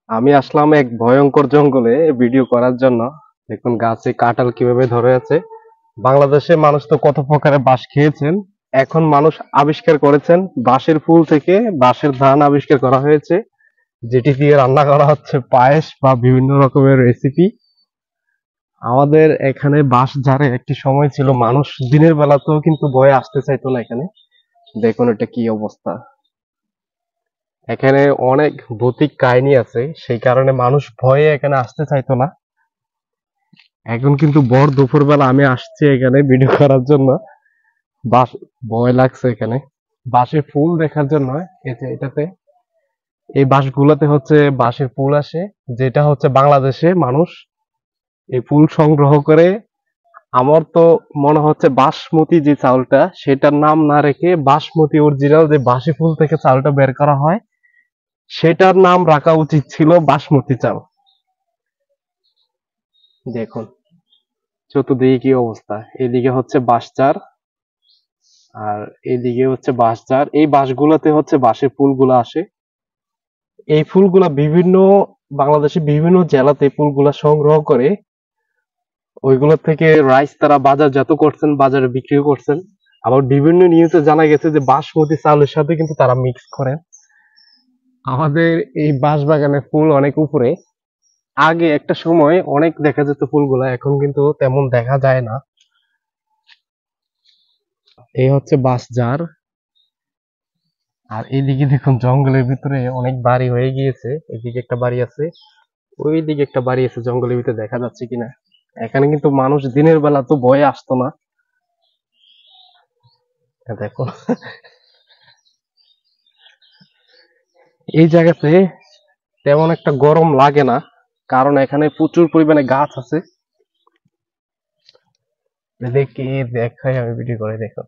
আমি আসলাম এক ভয়ঙ্কর জঙ্গলে ভিডিও করার জন্য। দেখুন গাছে কাঁঠাল কিভাবে ধরে আছে। বাংলাদেশে মানুষ তো কত প্রকারের বাঁশ খেয়েছেন। এখন মানুষ আবিষ্কার করেছেন বাঁশের ফুল থেকে বাঁশের ধান আবিষ্কার করা হয়েছে, যেটি দিয়ে রান্না করা হচ্ছে পায়েস বা বিভিন্ন রকমের রেসিপি। আমাদের এখানে বাঁশ ঝাড়ে একটি সময় ছিল মানুষ দিনের বেলাতেও কিন্তু ভয়ে আসতে চাইতো না এখানে। দেখুন এটা কি অবস্থা। এখানে অনেক ভৌতিক কাহিনী আছে, সেই কারণে মানুষ ভয়ে এখানে আসতে চাইতো না। এখন কিন্তু ভর দুপুরবেলা আমি আসছি এখানে ভিডিও করার জন্য। বাস ভয় লাগছে এখানে বাঁশের ফুল দেখার জন্য। এই যে এটাতে, এই বাঁশগুলোতে হচ্ছে বাঁশের ফুল আসে, যেটা হচ্ছে বাংলাদেশে মানুষ এই ফুল সংগ্রহ করে। আমার তো মনে হচ্ছে বাসমতি যে চাউলটা, সেটার নাম না রেখে বাসমতি অরিজিনাল যে বাঁশি ফুল থেকে চাউলটা বের করা হয়, সেটার নাম রাখা উচিত ছিল বাসমতি চাল। দেখুন চতুর্দিকে কি অবস্থা। এদিকে হচ্ছে বাঁশঝাড়, আর এইদিকে হচ্ছে বাঁশঝাড়। এই বাঁশগুলোতে হচ্ছে বাঁশের ফুলগুলো আসে। এই ফুলগুলা বিভিন্ন বাংলাদেশের বিভিন্ন জেলাতে ফুলগুলা সংগ্রহ করে ওইগুলো থেকে রাইস তারা বাজারজাত করছেন, বাজারে বিক্রি করছেন। আবার বিভিন্ন নিউজে জানা গেছে যে বাসমতি চালের সাথে কিন্তু তারা মিক্স করেন। আমাদের এই বাঁশ বাগানের ফুল অনেক উপরে। আগে একটা সময় অনেক দেখা যেত ফুলগুলা, এখন কিন্তু তেমন দেখা যায় না। এই হচ্ছে বাঁশঝাড়। আর এইদিকে দেখুন জঙ্গলের ভিতরে অনেক বাড়ি হয়ে গিয়েছে। এদিকে একটা বাড়ি আছে, ওইদিকে একটা বাড়ি আছে, জঙ্গলের ভিতরে দেখা যাচ্ছে কিনা। এখানে কিন্তু মানুষ দিনের বেলা তো ভয়ে আসতো না। দেখো এই জায়গাতে তেমন একটা গরম লাগে না, কারণ এখানে প্রচুর পরিমাণে গাছ আছে। দেখি দেখাই, আমি ভিডিও করে দেখো।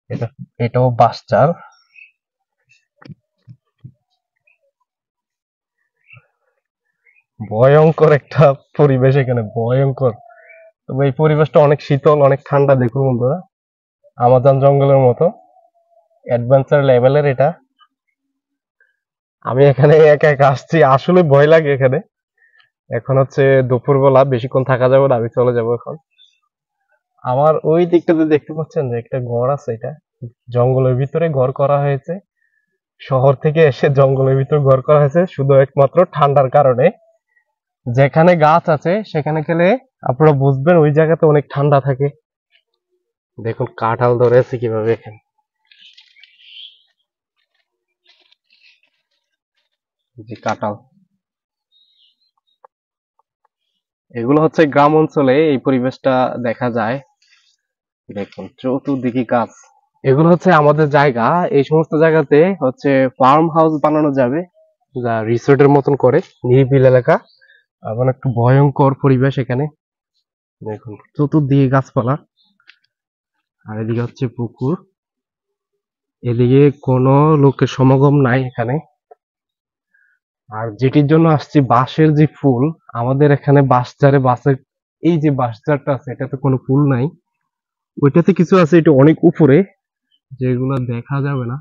এটা, এটাও বাঁশঝাড়। ভয়ঙ্কর একটা পরিবেশ এখানে, ভয়ঙ্কর। তবে এই পরিবেশটা অনেক শীতল, অনেক ঠান্ডা। দেখুন বন্ধুরা, আমাজন জঙ্গলের মতো অ্যাডভেঞ্চার লেভেলের এটা। আমি এখানে একা একা আসছি, আসলে ভয় লাগে এখানে। এখন হচ্ছে দুপুরবেলা, বেশিক্ষণ থাকা যাবে না, আমি চলে যাবো এখন। আমার ওই দিকটাতে দেখতে পাচ্ছেন যে একটা ঘর আছে, এটা জঙ্গলের ভিতরে ঘর করা হয়েছে। শহর থেকে এসে জঙ্গলের ভিতর ঘর করা হয়েছে শুধু একমাত্র ঠান্ডার কারণে। যেখানে গাছ আছে সেখানে গেলে আপনারা বুঝবেন ওই জায়গাতে অনেক ঠান্ডা থাকে। দেখুন কাঁঠাল ধরে আছে কিভাবে এখানে, যে কাঁঠাল। এগুলো হচ্ছে গ্রাম অঞ্চলে এই পরিবেশটা দেখা যায়। দেখুন চতুর্দিকে গাছ। এগুলো হচ্ছে আমাদের জায়গা। এই সমস্ত জায়গাতে হচ্ছে ফার্ম হাউস বানানো যাবে, যা রিসোর্টের মতন করে, নিরিবিল এলাকা। এখন একটু ভয়ঙ্কর পরিবেশ এখানে। দেখুন চতুর্দিকে গাছপালা, আর এদিকে হচ্ছে পুকুর। এদিকে কোনো লোকের সমাগম নাই এখানে। আর যেটির জন্য আসছি, বাঁশের যে ফুল, আমাদের এখানে বাঁশঝাড়ে বাঁশের এই যে বাঁশঝাড়টা আছে, এটাতে কোনো ফুল নাই। ওইটাতে কিছু আছে, এটা অনেক উপরে, যেগুলো দেখা যাবে না।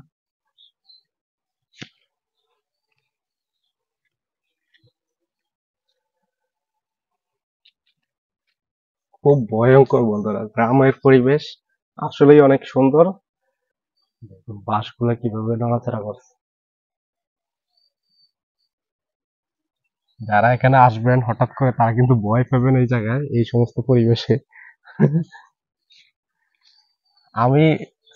খুব ভয়ঙ্কর বন্ধুরা, গ্রামের পরিবেশ আসলেই অনেক সুন্দর। দেখুন বাঁশগুলো কিভাবে নড়াচড়া করছে। যারা এখানে আসবেন হঠাৎ করে, তারা কিন্তু ভয় পাবেন এই জায়গায়, এই সমস্ত পরিবেশে। আমি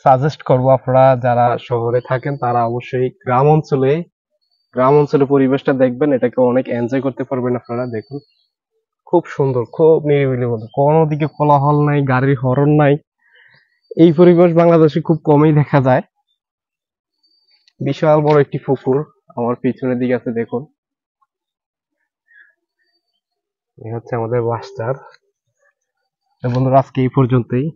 সাজেস্ট করব, আপনারা যারা শহরে থাকেন তারা অবশ্যই গ্রাম অঞ্চলে পরিবেশটা দেখবেন, এটাকে অনেক এনজয় করতে পারবেন আপনারা। দেখুন খুব সুন্দর, খুব নিরিবিলি মতো, কোনো দিকে কোলাহল নাই, গাড়ির হরন নাই। এই পরিবেশ বাংলাদেশে খুব কমই দেখা যায়। বিশাল বড় একটি পুকুর আমার পিছনের দিকে আছে, দেখুন। এই হচ্ছে আমাদের বাসটার। বন্ধুরা আজকে এই পর্যন্তই।